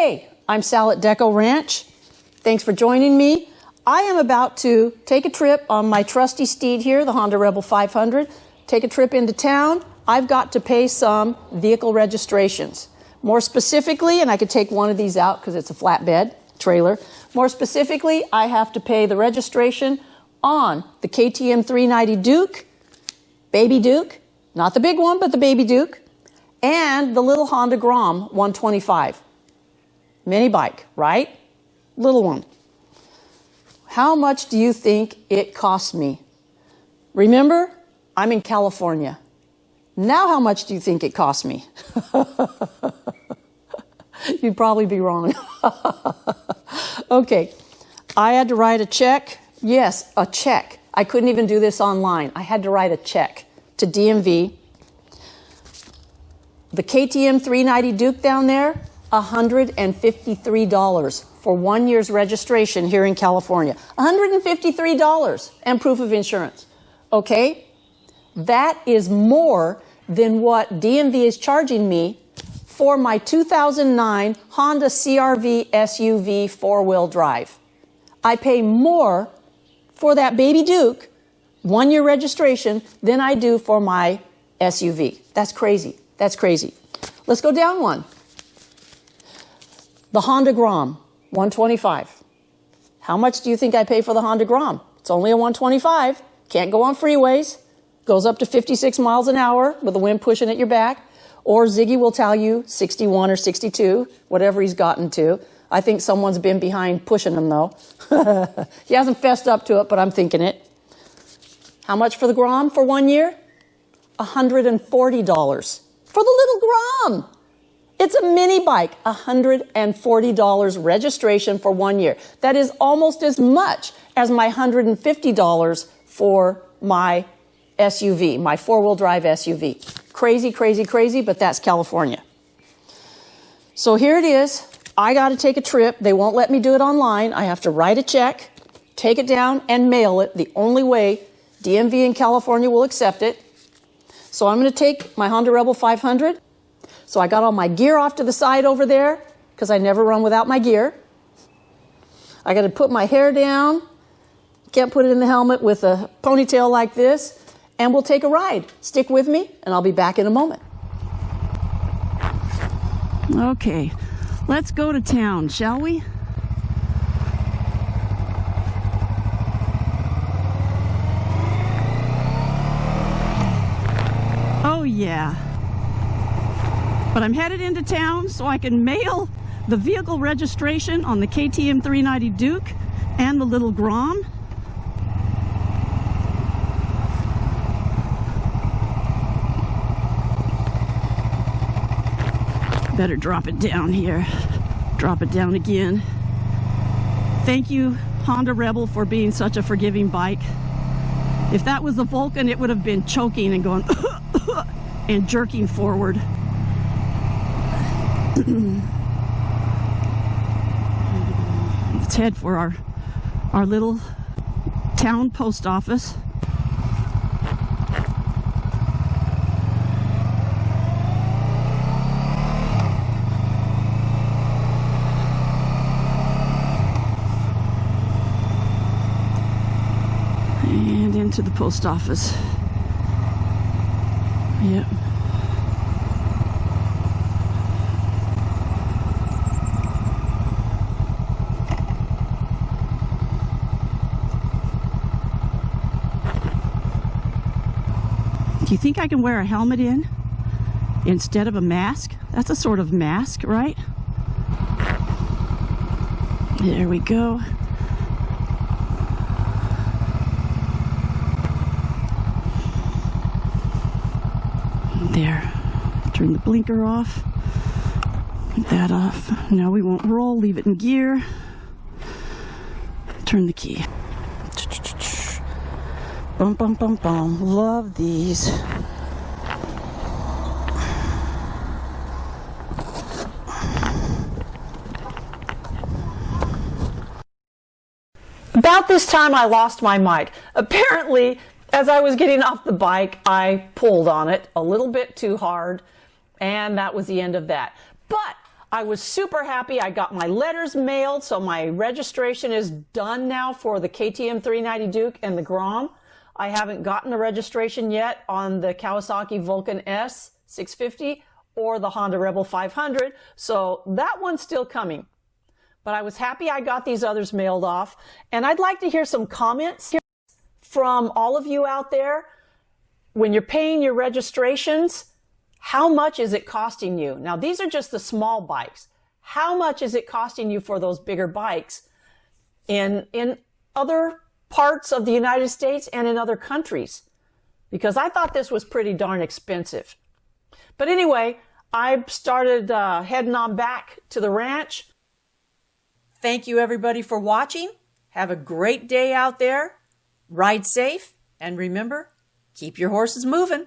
Hey, I'm Sal at Decco Ranch. Thanks for joining me. I am about to take a trip on my trusty steed here, the Honda Rebel 500. Take a trip into town. I've got to pay some vehicle registrations. More specifically, and I could take one of these out because it's a flatbed trailer. More specifically, I have to pay the registration on the KTM 390 Duke, Baby Duke, not the big one, but the Baby Duke, and the little Honda Grom 125. Mini bike, right? Little one. How much do you think it cost me? Remember, I'm in California. Now how much do you think it cost me? You'd probably be wrong. Okay, I had to write a check. Yes, a check. I couldn't even do this online. I had to write a check to DMV. The KTM 390 Duke down there, $153 for 1 year's registration here in California. $153 and proof of insurance. Okay? That is more than what DMV is charging me for my 2009 Honda CR-V SUV four-wheel drive. I pay more for that Baby Duke, 1 year registration, than I do for my SUV. That's crazy. That's crazy. Let's go down one. The Honda Grom 125. How much do you think I pay for the Honda Grom? It's only a 125. Can't go on freeways. Goes up to 56 miles an hour with the wind pushing at your back. Or Ziggy will tell you 61 or 62, whatever he's gotten to. I think someone's been behind pushing him, though. He hasn't fessed up to it, but I'm thinking it. How much for the Grom for 1 year? $140 for the little Grom. It's a mini bike, $140 registration for 1 year. That is almost as much as my $150 for my SUV, my four-wheel drive SUV. Crazy, crazy, crazy, but that's California. So here it is. I got to take a trip. They won't let me do it online. I have to write a check, take it down, and mail it. The only way DMV in California will accept it. So I'm going to take my Honda Rebel 500. So I got all my gear off to the side over there because I never run without my gear. I got to put my hair down. Can't put it in the helmet with a ponytail like this. And we'll take a ride. Stick with me, and I'll be back in a moment. Okay, let's go to town, shall we? Oh, yeah. But I'm headed into town so I can mail the vehicle registration on the KTM 390 Duke and the little Grom. Better drop it down here. Drop it down again. Thank you, Honda Rebel, for being such a forgiving bike. If that was the Vulcan, it would have been choking and going and jerking forward. Let's head for our little town post office. And into the post office. Yep. Do you think I can wear a helmet in instead of a mask? That's a sort of mask, right? There we go. There. Turn the blinker off. Put that off. Now we won't roll. Leave it in gear. Turn the key. Bum, bum, bum, bum. Love these. About this time, I lost my mic. Apparently, as I was getting off the bike, I pulled on it a little bit too hard, and that was the end of that. But I was super happy. I got my letters mailed, so my registration is done now for the KTM 390 Duke and the Grom. I haven't gotten the registration yet on the Kawasaki Vulcan S 650 or the Honda Rebel 500, so that one's still coming. But I was happy I got these others mailed off, and I'd like to hear some comments from all of you out there. When you're paying your registrations, how much is it costing you? Now, these are just the small bikes. How much is it costing you for those bigger bikes in other parts of the United States and in other countries? Because I thought this was pretty darn expensive. But anyway, I started heading on back to the ranch. Thank you, everybody, for watching. Have a great day out there. Ride safe. And remember, keep your horses moving.